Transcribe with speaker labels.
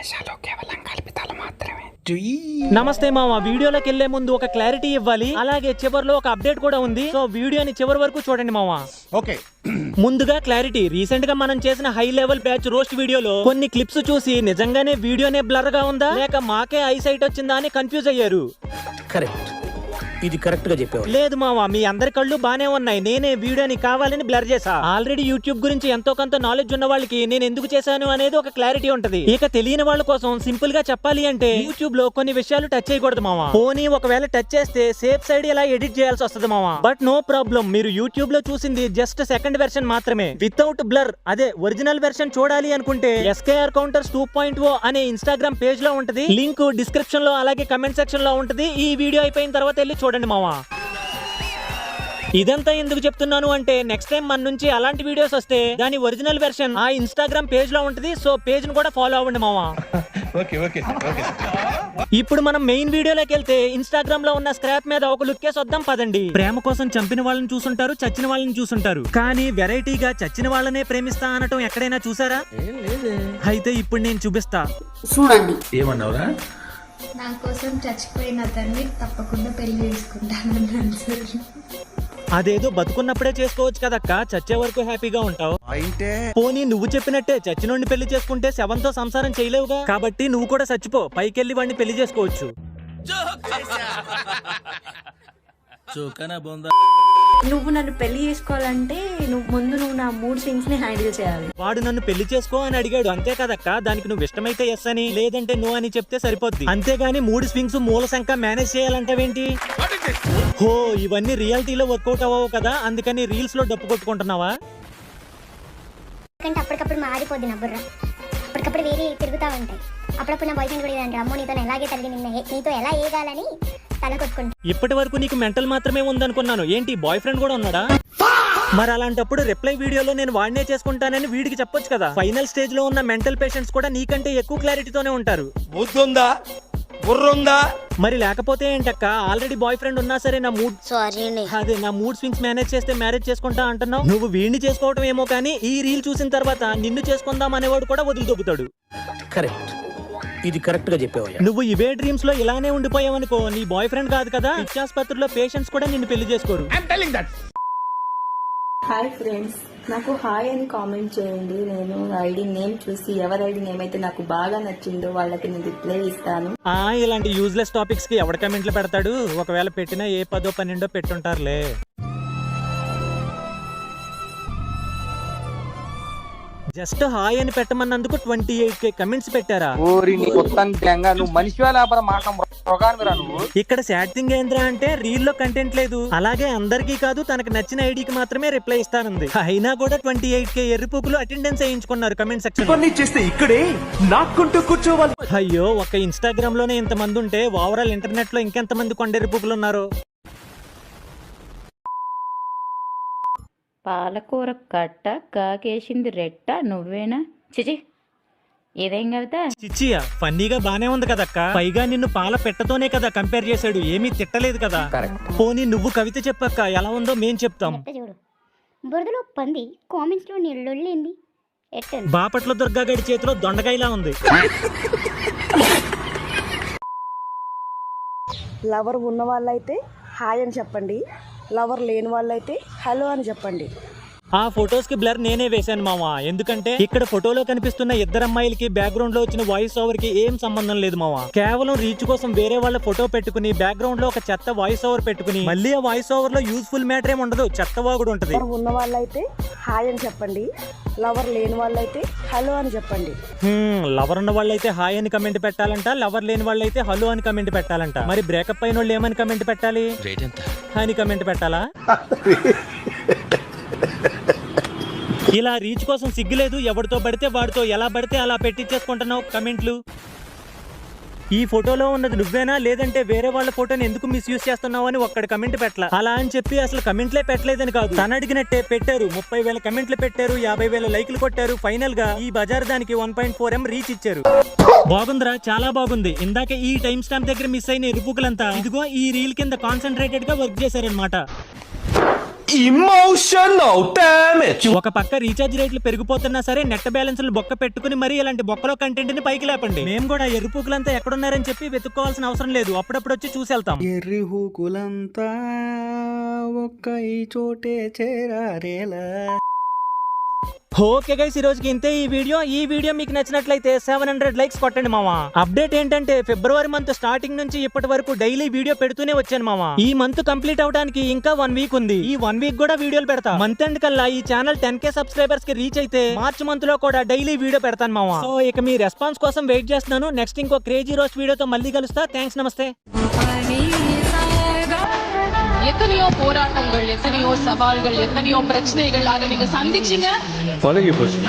Speaker 1: సన్నివేశాలు కేవలం కల్పితాలు మాత్రమే.
Speaker 2: నమస్తే మామ, వీడియోలోకి వెళ్లే ముందు ఒక క్లారిటీ ఇవ్వాలి, అలాగే చివరిలో ఒక అప్డేట్ కూడా ఉంది. సో వీడియోని చివరి వరకు చూడండి మామ.
Speaker 1: ఓకే.
Speaker 2: ముందుగా క్లారిటీ, రీసెంట్ గా మనం చేసిన హై లెవెల్ బ్యాచ్ రోస్ట్ వీడియోలో కొన్ని క్లిప్స్ చూసి నిజంగానే వీడియోనే బ్లర్ గా ఉందా లేక మాకే ఐ సైట్ వచ్చిందా అని కన్ఫ్యూజ్ అయ్యారు.
Speaker 3: కరెక్ట్, ఇది కరెక్ట్ గా చెప్పావు.
Speaker 2: లేదు మావా, మీ అందరి కళ్ళు బానే ఉన్నాయి, నేనే వీడియోని కావాలని బ్లర్ చేసా. ఆల్రెడీ యూట్యూబ్ గురించి ఎంతో కొంత నాలెడ్జ్ ఉన్న వాళ్ళకి నేను ఎందుకు చేశాను అనేది ఒక క్లారిటీ ఉంటది. ఇక తెలియని వాళ్ళ కోసం సింపుల్ గా చెప్పాలి అంటే యూట్యూబ్ లో కొన్ని విషయాలు టచ్ చేయకూడదు మావా. పోనీ ఒకవేళ టచ్ చేస్తే సేఫ్ సైడ్ ఇలా ఎడిట్ చేయాల్సి వస్తుంది మావా. బట్ నో ప్రాబ్లం, మీరు యూట్యూబ్ లో చూసింది జస్ట్ సెకండ్ వెర్షన్ మాత్రమే, వితౌట్ బ్లర్. అదే ఒరిజినల్ వెర్షన్ చూడాలి అనుకుంటే SKR Counters 2.0 అనే ఇన్స్టాగ్రామ్ పేజ్ లో ఉంటది, లింక్ డిస్క్రిప్షన్ లో అలాగే కమెంట్ సెక్షన్ లో ఉంటది. ఈ వీడియో అయిపోయిన తర్వాత వెళ్ళి చూడండి మావా. ఇదంతా ఎందుకు చెప్తున్నాను అంటే నెక్స్ట్ టైం మన నుంచి అలాంటి వీడియోస్ వస్తే దాని ఒరిజినల్ వెర్షన్ ఆ ఇన్స్టాగ్రామ్ పేజ్ లో ఉంటది. సో పేజ్ ను కూడా ఫాలో అవ్వండి మావా. ఇప్పుడు మనం మెయిన్ వీడియోలోకి వెళ్తే ఇన్స్టాగ్రామ్ లో ఉన్న స్క్రాప్ మీద ఒక లుక్ వేసి వద్దాం పదండి. ప్రేమ కోసం చంపిన వాళ్ళని చూసుంటారు, చచ్చిన వాళ్ళని చూసుంటారు, కానీ వెరైటీగా చచ్చిన వాళ్ళనే ప్రేమిస్తా అనటం ఎక్కడైనా చూసారా? అయితే ఇప్పుడు నేను చూపిస్తా,
Speaker 4: చూడండి.
Speaker 3: ఏమన్నావురా?
Speaker 5: నా కోసం చచ్చిపోయిన అతన్ని తప్పకుండా పెళ్లి చేసుకుంటాను.
Speaker 2: అదేదో బతుకున్నప్పుడే చేసుకోవచ్చు కదక్క, చచ్చే వరకు హ్యాపీగా ఉంటావు. పోనీ నువ్వు చెప్పినట్టే చచ్చినోడిని పెళ్లి చేసుకుంటే శవంతో సంసారం చేయలేవుగా, కాబట్టి నువ్వు కూడా చచ్చిపో, పైకెళ్ళి వాడిని పెళ్లి చేసుకోవచ్చు.
Speaker 4: నువ్వు నన్ను పెళ్లి చేసుకోవాలంటే నువ్వు నా మూడ్ థింగ్స్ ని హ్యాండిల్ చేయాలి.
Speaker 2: వాడు నన్ను పెళ్లి చేసుకో అని అడిగాడు, అంతే కదక్క. దానికి నువ్వు ఇష్టమైతే ఎస్ అని, లేదంటే నో అని చెప్తే సరిపోద్ది. అంతేగాని మూడు స్వింగ్స్ మూల సంఖ్య మేనేజ్ చేయాలంటావేంటి? హో, ఇవన్నీ రియాలిటీలో వర్కౌట్ అవ్వవు కదా, అందుకని రీల్స్ లో డప్పు కొట్టుకుంటున్నావా?
Speaker 6: అప్పటికప్పుడు మారిపోద్ది నా బుర్ర, అప్పటికప్పుడు వేరే తిరుగుతా ఉంటాయి. అప్పుడప్పుడు నా బాయ్ ఫ్రెండ్ కూడా ఇదంటే అమ్మో నీతో ఎలాగే తల్లి నీతో ఎలా ఏగాలని తల కొట్టుకుంటా.
Speaker 2: ఇప్పటి వరకు నీకు మెంటల్ మాత్రమే ఉందనుకున్నాను, ఏంటి బాయ్ ఫ్రెండ్ కూడా ఉన్నాడా? మరి అలాంటప్పుడు రిప్లై వీడియోలో నేను వాడినే చేసుకుంటానని వీడికి చెప్పొచ్చు కదా. ఫైనల్ స్టేజ్ లో ఉన్న మెంటల్ పేషెంట్స్ కూడా నీకంటే ఎక్కువ క్లారిటీతోనే ఉంటారు.
Speaker 1: బుద్ధుందా, బుర్రుందా?
Speaker 2: మరి లేకపోతే ఏంటక్క, ఆల్రెడీ బాయ్ ఫ్రెండ్ ఉన్నా సరే నా మూడ్ స్వింగ్స్ మేనేజ్ చేస్తే మ్యారేజ్ చేసుకుంటా అంటున్నావు. నువ్వు వీడిని చేసుకోవడం ఏమో కానీ ఈ రీల్ చూసిన తర్వాత నిన్ను చేసుకుందాం అనేవాడు కూడా వదిలి దొబ్బుతాడు.
Speaker 3: కరెక్ట్, ఇది కరెక్ట్ గా చెప్పావు.
Speaker 2: నువ్వు ఇవే డ్రీమ్స్ లో ఇలానే ఉండిపోయావనుకో, నీ బాయ్ ఫ్రెండ్ కాదు కదా, ఇచ్చాస్పత్రిలో పేషెంట్స్ కూడా నిన్ను పెళ్లి చేసుకోరు.
Speaker 7: హాయ్ ఫ్రెండ్స్, నాకు హాయ్ అని కామెంట్ చేయండి. నేను ఐడి నేమ్ చూసి ఎవరి ఐడి నేమ్ అయితే నాకు బాగా నచ్చిందో వాళ్ళకి నేను రిప్లై ఇస్తాను.
Speaker 2: ఇలాంటి యూజ్లెస్ టాపిక్స్ కి ఎవడ కమెంట్లు పెడతాడు? ఒకవేళ పెట్టినా ఏ 10, 12 పెట్టుంటారులే. జస్ట్ హాయ్ అని పెట్టమన్నందుకు 28K కమెంట్స్ పెట్టారా? ఇక్కడ సాడ్ థింగ్ ఏంద్రా అంటే రీల్ లో కంటెంట్ లేదు, అలాగే అందరికీ కాదు తనకు నచ్చిన ఐడికి మాత్రమే రిప్లై ఇస్తానుంది. అయినా కూడా 28K ఎర్రిపూకులు అటెండెన్స్ వేయించుకున్నారు కమెంట్ సెక్షన్. అయ్యో, ఒక్క ఇన్స్టాగ్రామ్ లోనే ఇంత మంది ఉంటే ఓవరాల్ ఇంటర్నెట్ లో ఇంకెంత మంది కొండెర్రిపూకులు ఉన్నారు?
Speaker 8: పాలకూర కట్ట కాకేసింది రెట్ట నువ్వేనా? చిచి, ఇదేం కవిత?
Speaker 2: చిచ్చియా, ఫన్నీగా బానే ఉంది కదక్క. పైగా నిన్ను పాల పెట్టతోనే కదా కంపేర్ చేశాడు, ఏమీ తిట్టలేదు కదా. పోనీ నువ్వు కవిత చెప్పక్క, ఎలా ఉందో మేం చెప్తాం.
Speaker 6: బురదలో పంది, కామెంట్స్ లో నీళ్ళొల్లింది.
Speaker 2: బాపట్ల దుర్గా గడి చేతిలో దొండకాయలా ఉంది.
Speaker 4: లవర్ ఉన్న వాళ్ళైతే హాయ్ అని చెప్పండి, లవర్ లేని వాళ్ళైతే హలో అని చెప్పండి.
Speaker 2: ఆ ఫొటోస్ కి బ్లర్ నేనే వేశాను మావా, ఎందుకంటే ఇక్కడ ఫోటోలో కనిపిస్తున్న ఇద్దరు అమ్మాయిలకి బ్యాక్గ్రౌండ్ లో వచ్చిన వాయిస్ ఓవర్ కి ఏం సంబంధం లేదు మావా. కేవలం రీచ్ కోసం వేరే వాళ్ళ ఫోటో పెట్టుకుని బ్యాక్గ్రౌండ్ లో ఒక చెత్త వాయిస్ ఓవర్ పెట్టుకుని మళ్ళీ ఆ వాయిస్ ఓవర్ లో యూజ్ఫుల్ మ్యాటర్ ఏమి ఉండదు, చెత్త వాగుడు ఉంటది.
Speaker 4: ఉన్న వాళ్ళైతే హాయ్ అని చెప్పండి, లవర్ లేని వాళ్ళైతే హలో అని చెప్పండి.
Speaker 2: లవర్ ఉన్న వాళ్ళైతే హాయ్ అని కమెంట్ పెట్టాలంట, లవర్ లేని వాళ్ళైతే హలో అని కమెంట్ పెట్టాలంట. మరి బ్రేకప్ అయిన వాళ్ళు ఏమని కమెంట్ పెట్టాలి? అని కమెంట్ పెట్టాలా? ఇలా రీచ్ కోసం సిగ్గులేదు, ఎవరితో పడితే వాడితో ఎలా పడితే అలా పెట్టించేసుకుంటున్నావు కమెంట్లు. ఈ ఫోటోలో ఉన్నది నువ్వేనా, లేదంటే వేరే వాళ్ళ ఫోటోని ఎందుకు మిస్యూజ్ చేస్తున్నావు అని ఒక్కడి కమెంట్ పెట్టలా. అలా అని చెప్పి అసలు కమెంట్లే పెట్టలేదని కాదు, తను అడిగినట్టే పెట్టారు. 30,000 కమెంట్లు పెట్టారు, 50,000 లైక్లు కొట్టారు. ఫైనల్ గా ఈ బజార్ దానికి 1.4M రీచ్ ఇచ్చారు. బాగుందిరా, చాలా బాగుంది. ఇందాక ఈ టైం స్టాంప్ దగ్గర మిస్ అయిన ఎరుపుకులంతా ఇదిగో ఈ రీల్ కింద కాన్సన్ట్రేటెడ్ గా వర్క్ చేశారనమాట.
Speaker 1: emotional damage.
Speaker 2: ఒక పక్క రీఛార్జ్ రేట్లు పెరిగిపోతున్నా సరే నెట్ బ్యాలెన్స్లు బొక్క పెట్టుకుని మరి ఇలాంటి బొక్కలో కంటెంట్ ని పైకి లేపండి. మేము కూడా ఎరుపుకులంతా ఎక్కడున్నారని చెప్పి వెతుక్కోవాల్సిన అవసరం లేదు, అప్పుడప్పుడు వచ్చి చూసి వెళ్తాం.
Speaker 9: ఎర్రి హూకులంతా ఒక్క ఈ చోటే చేరారేలా.
Speaker 2: ఓకే గైస్, ఈ రోజుకి ఇంతే ఈ వీడియో మీకు నచ్చినట్లయితే 700 లైక్స్ కొట్టండి మామ. అప్డేట్ ఏంటంటే ఫిబ్రవరి మంత్ స్టార్టింగ్ నుంచి ఇప్పటి వరకు డైలీ వీడియో పెడుతూనే వచ్చాను మామ. ఈ మంత్ కంప్లీట్ అవడానికి ఇంకా 1 వీక్ ఉంది. ఈ 1 వీక్ కూడా వీడియోలు పెడతా. మంత్ ఎండ్ కల్లా ఈ ఛానల్ 10K సబ్స్క్రైబర్స్ కి రీచ్ అయితే మార్చ్ మంత్ లో కూడా డైలీ వీడియో పెడతాను మామ. సో ఇక మీ రెస్పాన్స్ కోసం వెయిట్ చేస్తున్నాను. నెక్స్ట్ ఇంకో క్రేజీ రోస్ట్ వీడియోతో మళ్ళీ కలుస్తా. థ్యాంక్స్, నమస్తే.
Speaker 10: எத்தனையோ போராட்டங்கள், எத்தனையோ சவால்கள், எத்தனையோ பிரச்சனைகள், அதை நீங்க சந்திச்சீங்க.
Speaker 1: பழகி போச்சு.